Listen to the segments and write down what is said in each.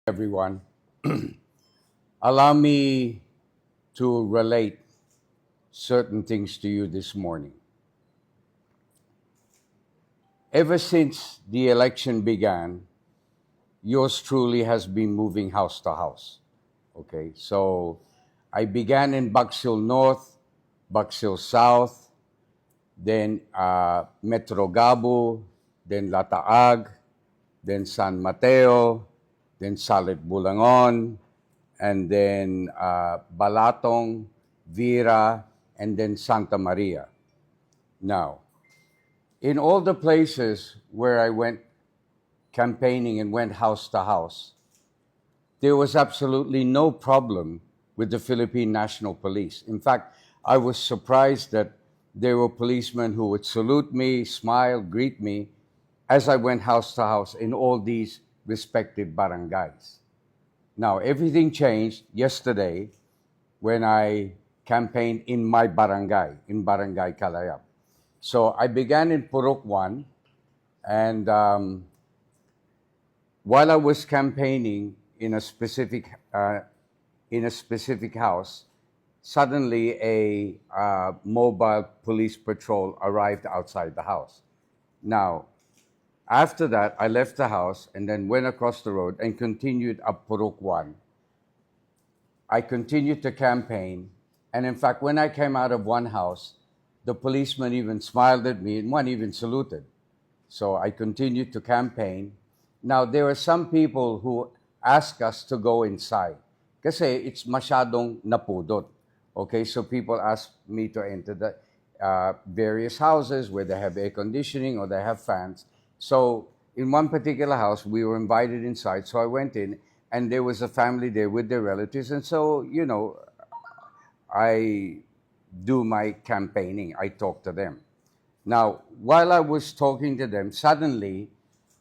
Everyone. Allow me to relate certain things to you this morning. Ever since the election began, yours truly has been moving house to house. Okay, so I began in Buxhill North, Buxhill South, then Metro Gabo, then Lataag, then San Mateo, then Salit Bulangon, and then Balatong, Vira, and then Santa Maria. Now, in all the places where I went campaigning and went house to house, there was absolutely no problem with the Philippine National Police. In fact, I was surprised that there were policemen who would salute me, smile, greet me as I went house to house in all these respective barangays. Now, everything changed yesterday when I campaigned in my barangay, in Barangay Kalayab. So I began in Purok 1, and while I was campaigning in a specific house, suddenly a mobile police patrol arrived outside the house. Now, after that, I left the house and then went across the road and continued up Purok 1. I continued to campaign, and in fact, when I came out of one house, the policeman even smiled at me and one even saluted. So I continued to campaign. Now, there are some people who ask us to go inside kasi it's masyadong napudot. Okay, so people ask me to enter the various houses where they have air conditioning or they have fans. So in one particular house, we were invited inside. So I went in, and there was a family there with their relatives. And so, I do my campaigning. I talk to them. Now, while I was talking to them, suddenly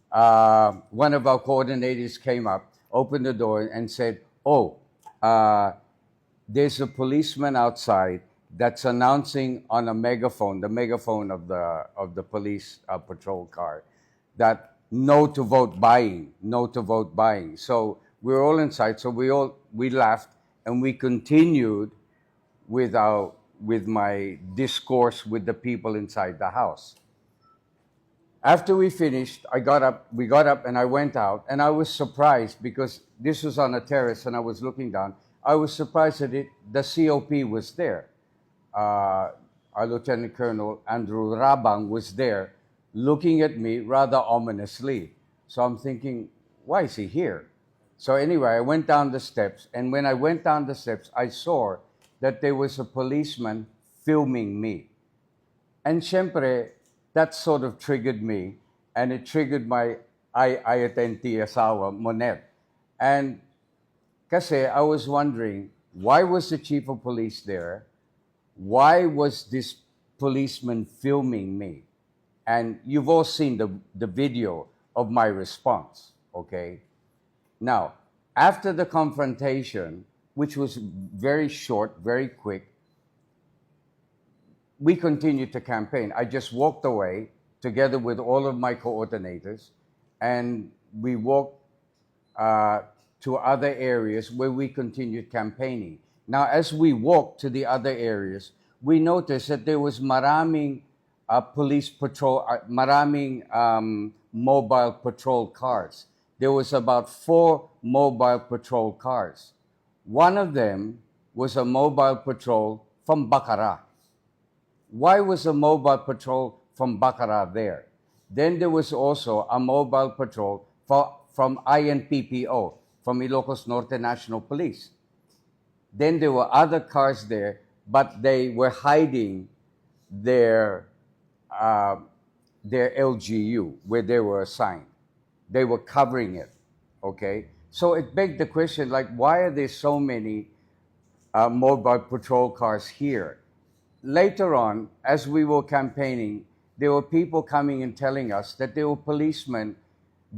one of our coordinators came up, opened the door, and said, "Oh, there's a policeman outside that's announcing on a megaphone, the megaphone of the police patrol car, that no to vote buying, no to vote buying." So we're all inside. So we laughed and we continued with my discourse with the people inside the house. After we finished, we got up and I went out, and I was surprised because this was on a terrace and I was looking down. I was surprised that the COP was there. Our Lieutenant Colonel Andrew Rabang was there looking at me rather ominously. So I'm thinking, why is he here? So anyway, I went down the steps, and when I went down the steps, I saw that there was a policeman filming me. And syempre, that sort of triggered me, and it triggered my I-atenti asawa, Monet. And kasi I was wondering, why was the chief of police there? Why was this policeman filming me? And you've all seen the video of my response, okay? Now, after the confrontation, which was very short, very quick, we continued to campaign. I just walked away together with all of my coordinators, and we walked to other areas where we continued campaigning. Now, as we walked to the other areas, we noticed that there was maraming police patrol, maraming mobile patrol cars. There was about 4 mobile patrol cars. One of them was a mobile patrol from Bacara. Why was a mobile patrol from Bacara there? Then there was also a mobile patrol from INPPO, from Ilocos Norte National Police. Then there were other cars there, but they were hiding their LGU where they were assigned. They were covering it, okay? So it begged the question, like, why are there so many mobile patrol cars here? Later on, as we were campaigning, there were people coming and telling us that there were policemen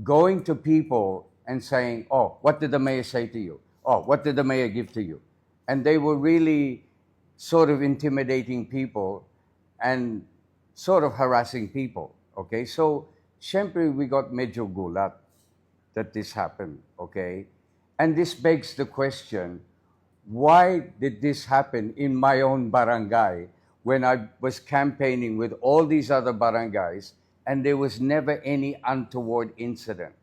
going to people and saying, "Oh, what did the mayor say to you? Oh, what did the mayor give to you?" And they were really sort of intimidating people and sort of harassing people, okay? So, syempre, we got medyo gulat that this happened, okay? And this begs the question, why did this happen in my own barangay when I was campaigning with all these other barangays and there was never any untoward incident?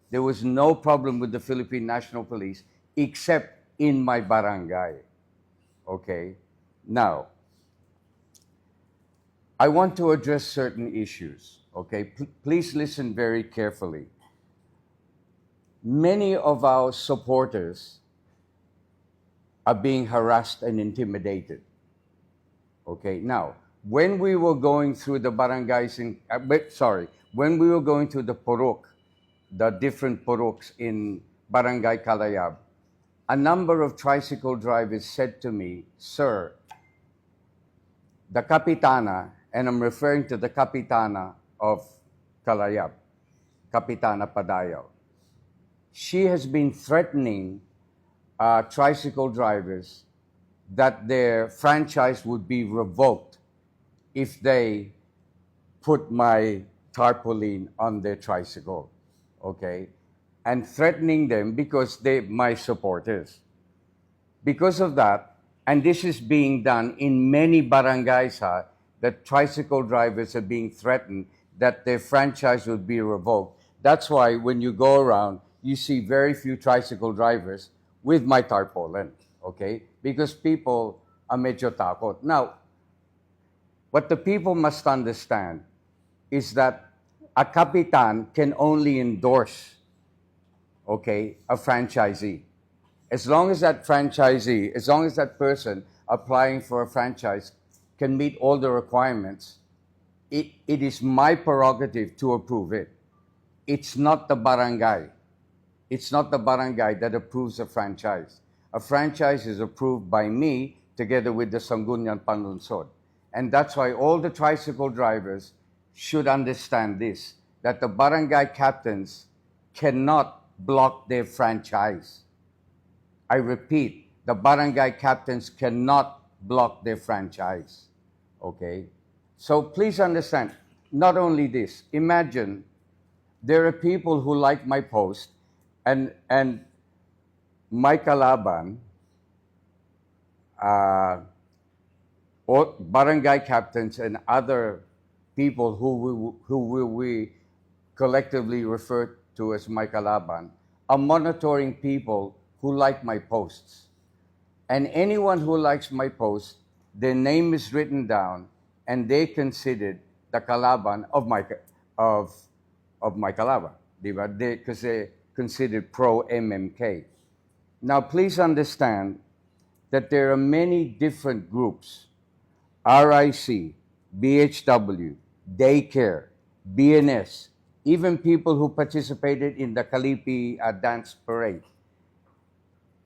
There was no problem with the Philippine National Police except in my barangay. Okay? Now, I want to address certain issues. Okay? Please listen very carefully. Many of our supporters are being harassed and intimidated. Okay, now, when we were going through the barangays when we were going through the purok, the different puroks in Barangay Kalayab, a number of tricycle drivers said to me, "Sir, the Kapitana," and I'm referring to the Kapitana of Kalayab, Kapitana Padayaw, she has been threatening tricycle drivers that their franchise would be revoked if they put my tarpaulin on their tricycle, okay? And threatening them because they're my supporters. Because of that, and this is being done in many barangays, that tricycle drivers are being threatened that their franchise would be revoked. That's why when you go around, you see very few tricycle drivers with my tarpaulin, okay? Because people are medyo takot. Now, what the people must understand is that a kapitan can only endorse, okay, a franchisee. As long as that person applying for a franchise can meet all the requirements, it is my prerogative to approve it. It's not the barangay. It's not the barangay that approves a franchise. A franchise is approved by me together with the Sangguniang Panlunsod. And that's why all the tricycle drivers should understand this, that the barangay captains cannot block their franchise. I repeat, the barangay captains cannot block their franchise. Okay? So please understand, not only this, imagine there are people who like my post and my kalaban, or barangay captains and other people who we collectively refer to as my kalaban, are monitoring people who like my posts. And anyone who likes my post, their name is written down and they considered the kalaban of my kalaban, because they're considered pro-MMK. Now, please understand that there are many different groups, RIC, BHW, daycare, BNS, even people who participated in the Kalipi dance parade,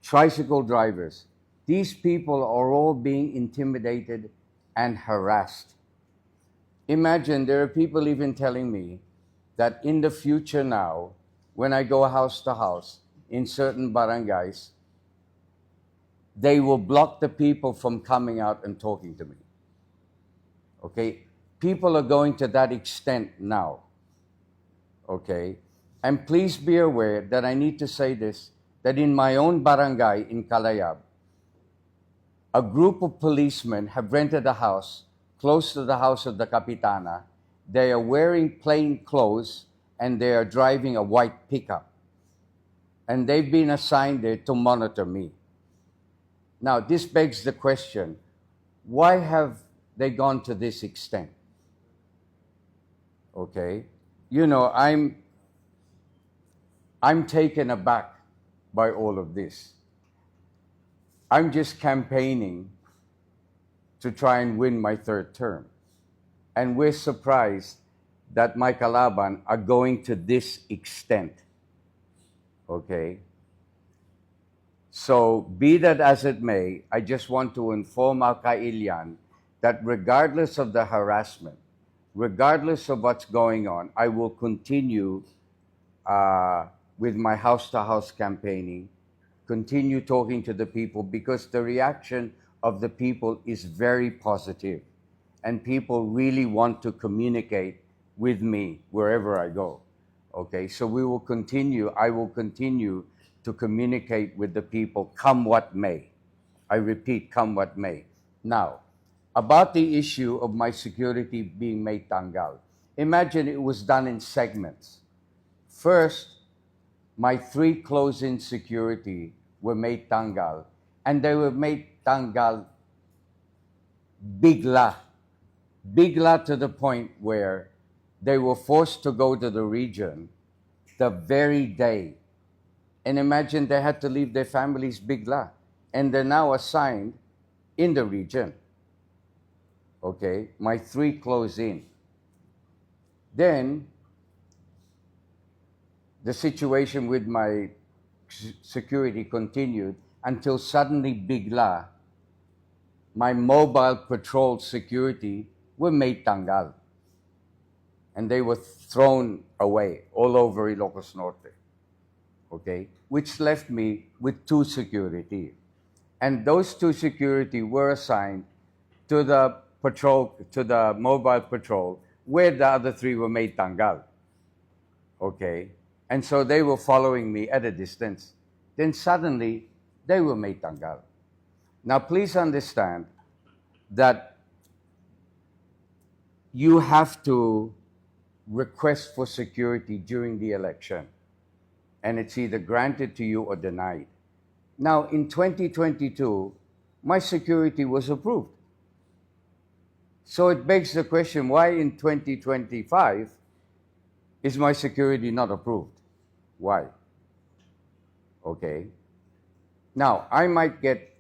tricycle drivers. These people are all being intimidated and harassed. Imagine there are people even telling me that in the future now, when I go house to house in certain barangays, they will block the people from coming out and talking to me. Okay? People are going to that extent now. Okay? And please be aware that I need to say this, that in my own barangay in Kalayab, a group of policemen have rented a house close to the house of the Kapitana. They are wearing plain clothes and they are driving a white pickup. And they've been assigned there to monitor me. Now, this begs the question, why have they gone to this extent? Okay? You know, I'm taken aback by all of this. I'm just campaigning to try and win my third term. And we're surprised that my kalaban are going to this extent. Okay? So, be that as it may, I just want to inform our kailian that regardless of the harassment, regardless of what's going on, I will continue with my house-to-house campaigning, continue talking to the people, because the reaction of the people is very positive, and people really want to communicate with me wherever I go. Okay, so I will continue to communicate with the people, come what may. I repeat, come what may. Now, about the issue of my security being made tanggal, imagine it was done in segments. First, my 3 close-in security were made tanggal, and they were made tanggal bigla. Bigla to the point where they were forced to go to the region the very day. And imagine they had to leave their families bigla. And they're now assigned in the region. Okay, my 3 close in. Then, the situation with my security continued until suddenly bigla, my mobile patrol security were made tanggal. And they were thrown away all over Ilocos Norte. Okay, which left me with 2 security. And those 2 security were assigned to the patrol, to the mobile patrol, where the other 3 were made tanggal. Okay, and so they were following me at a distance. Then suddenly, they were made tanggal. Now, please understand that you have to request for security during the election, and it's either granted to you or denied. Now, in 2022, my security was approved. So it begs the question, why in 2025 is my security not approved? Why? Okay. Now, I might get,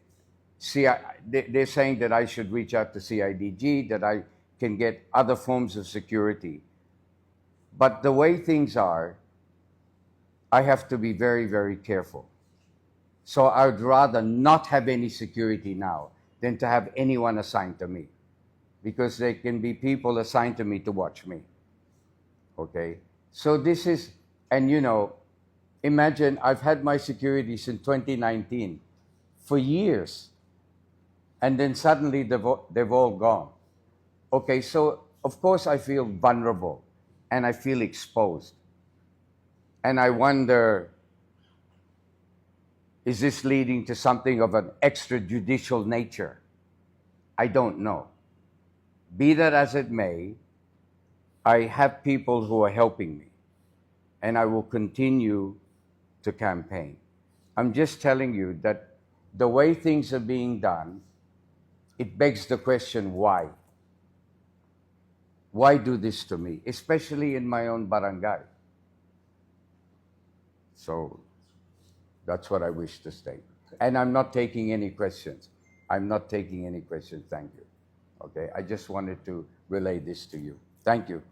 they're saying that I should reach out to CIDG, that I can get other forms of security. But the way things are, I have to be very, very careful. So I would rather not have any security now than to have anyone assigned to me, because there can be people assigned to me to watch me. Okay? So this is, and you know, imagine I've had my security since 2019 for years, and then suddenly they've all gone. Okay, so of course I feel vulnerable and I feel exposed. And I wonder, is this leading to something of an extrajudicial nature? I don't know. Be that as it may, I have people who are helping me, and I will continue to campaign. I'm just telling you that the way things are being done, it begs the question, why? Why do this to me, especially in my own barangay? So that's what I wish to state. And I'm not taking any questions. I'm not taking any questions, thank you. Okay, I just wanted to relay this to you. Thank you.